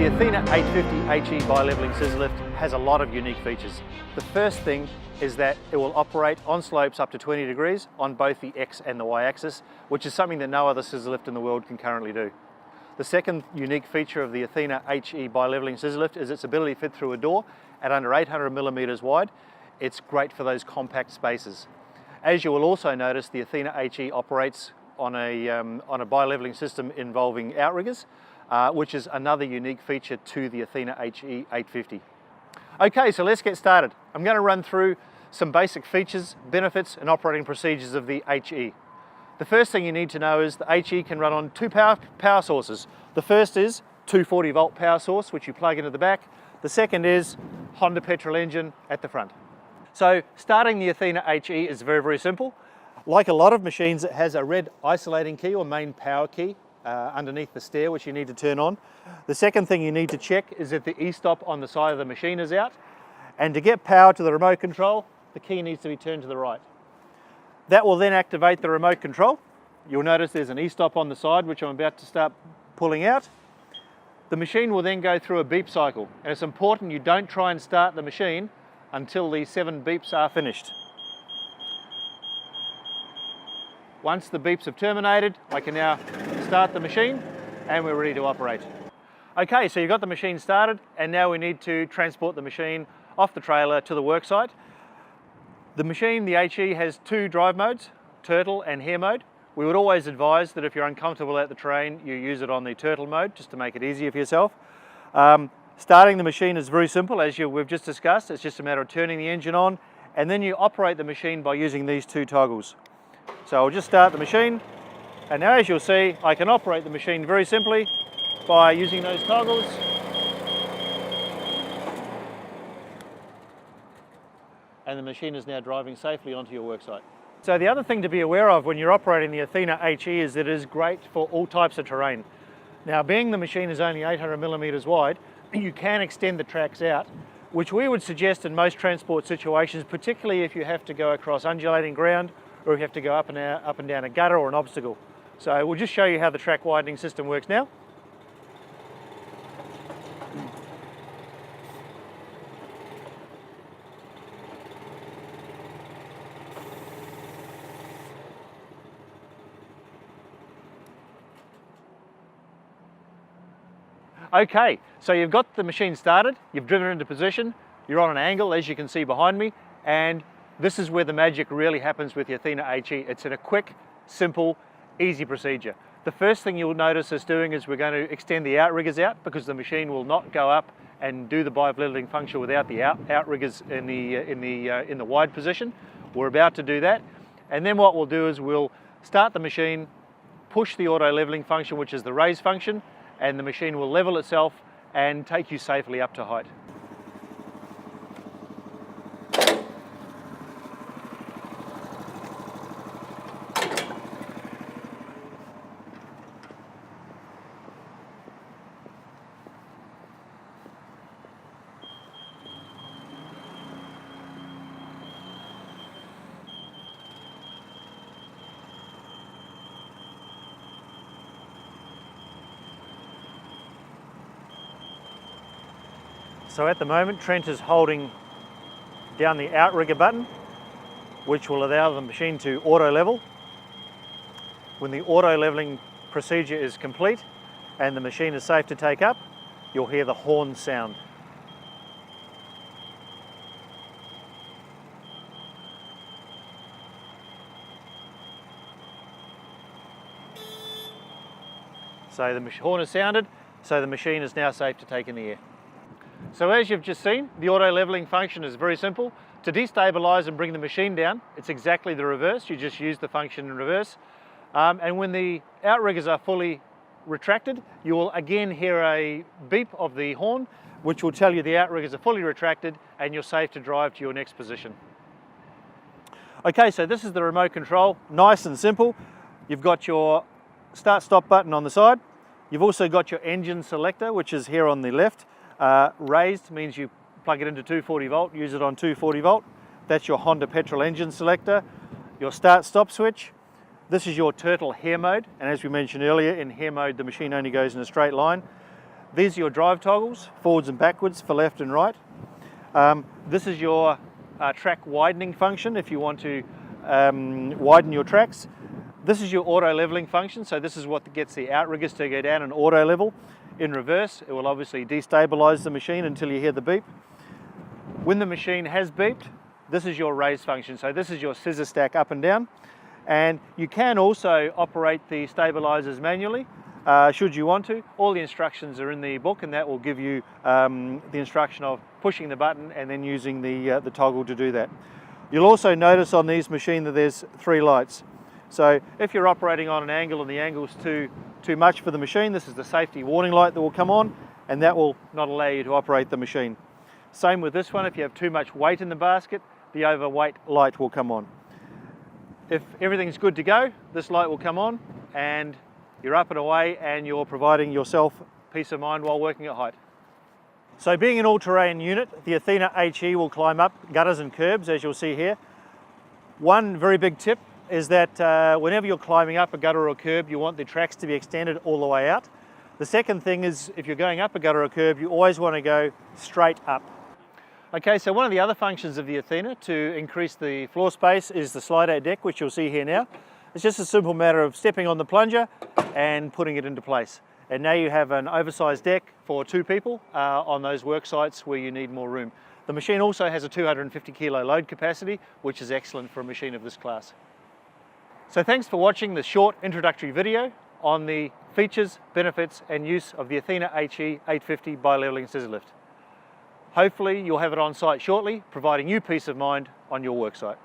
The Athena 850 HE bi-leveling scissor lift has a lot of unique features. The first thing is that it will operate on slopes up to 20 degrees on both the X and the Y axis, which is something that no other scissor lift in the world can currently do. The second unique feature of the Athena HE bi-leveling scissor lift is its ability to fit through a door at under 800 millimeters wide. It's great for those compact spaces. As you will also notice, the Athena HE operates on a bi-leveling system involving outriggers, which is another unique feature to the Athena HE 850. Okay, so let's get started. I'm going to run through some basic features, benefits and operating procedures of the HE. The first thing you need to know is the HE can run on two power sources. The first is 240 volt power source, which you plug into the back. The second is Honda petrol engine at the front. So starting the Athena HE is very, very simple. Like a lot of machines, it has a red isolating key or main power key underneath the stair, which you need to turn on. The second thing you need to check is that the e-stop on the side of the machine is out. And to get power to the remote control, the key needs to be turned to the right. That will then activate the remote control. You'll notice there's an e-stop on the side, which I'm about to start pulling out. The machine will then go through a beep cycle, and it's important you don't try and start the machine until the 7 beeps are finished. Once the beeps have terminated, I can now start the machine and we're ready to operate. Okay, so you've got the machine started and now we need to transport the machine off the trailer to the worksite. The machine, the HE, has 2 drive modes, turtle and hare mode. We would always advise that if you're uncomfortable at the terrain, you use it on the turtle mode just to make it easier for yourself. Starting the machine is very simple, as we've just discussed. It's just a matter of turning the engine on, and then you operate the machine by using these 2 toggles. So I'll just start the machine, and now as you'll see, I can operate the machine very simply by using those toggles. And the machine is now driving safely onto your worksite. So the other thing to be aware of when you're operating the Athena HE is that it is great for all types of terrain. Now, being the machine is only 800 millimeters wide, you can extend the tracks out, which we would suggest in most transport situations, particularly if you have to go across undulating ground or if you have to go up and down a gutter or an obstacle. So we'll just show you how the track widening system works now. Okay, so you've got the machine started, you've driven it into position, you're on an angle as you can see behind me, and this is where the magic really happens with the Athena HE. It's in a quick, simple, easy procedure. The first thing you'll notice us doing is we're going to extend the outriggers out because the machine will not go up and do the bi-leveling function without the outriggers in the wide position. We're about to do that, and then what we'll do is we'll start the machine, push the auto leveling function, which is the raise function, and the machine will level itself and take you safely up to height. So at the moment, Trent is holding down the outrigger button, which will allow the machine to auto level. When the auto leveling procedure is complete and the machine is safe to take up, you'll hear the horn sound. So the horn has sounded, so the machine is now safe to take in the air. So as you've just seen, the auto leveling function is very simple. To destabilize and bring the machine down, it's exactly the reverse. You just use the function in reverse. And when the outriggers are fully retracted, you will again hear a beep of the horn, which will tell you the outriggers are fully retracted and you're safe to drive to your next position. Okay, so this is the remote control, nice and simple. You've got your start-stop button on the side. You've also got your engine selector, which is here on the left. Raised means you plug it into 240 volt, use it on 240 volt. That's your Honda petrol engine selector. Your start-stop switch. This is your turtle hare mode, and as we mentioned earlier, in hare mode the machine only goes in a straight line. These are your drive toggles, forwards and backwards for left and right. This is your track widening function if you want to widen your tracks. This is your auto leveling function, so this is what gets the outriggers to go down and auto level. In reverse, it will obviously destabilize the machine until you hear the beep. When the machine has beeped, this is your raise function, so this is your scissor stack up and down. And you can also operate the stabilizers manually should you want to. All the instructions are in the book, and that will give you the instruction of pushing the button and then using the toggle to do that. You'll also notice on these machines that there's 3 lights. So if you're operating on an angle and the angle's too much for the machine, this is the safety warning light that will come on, and that will not allow you to operate the machine. Same with this one, if you have too much weight in the basket, the overweight light will come on. If everything's good to go, this light will come on and you're up and away, and you're providing yourself peace of mind while working at height. So being an all-terrain unit, the Athena HE will climb up gutters and curbs, as you'll see here. One very big tip is that whenever you're climbing up a gutter or a curb, you want the tracks to be extended all the way out. The second thing is, if you're going up a gutter or a curb, you always want to go straight up. Okay, so one of the other functions of the Athena to increase the floor space is the slide-out deck, which you'll see here now. It's just a simple matter of stepping on the plunger and putting it into place. And now you have an oversized deck for 2 people on those work sites where you need more room. The machine also has a 250 kilo load capacity, which is excellent for a machine of this class. So thanks for watching this short introductory video on the features, benefits and use of the Athena HE 850 bi-leveling scissor lift. Hopefully you'll have it on site shortly, providing you peace of mind on your work site.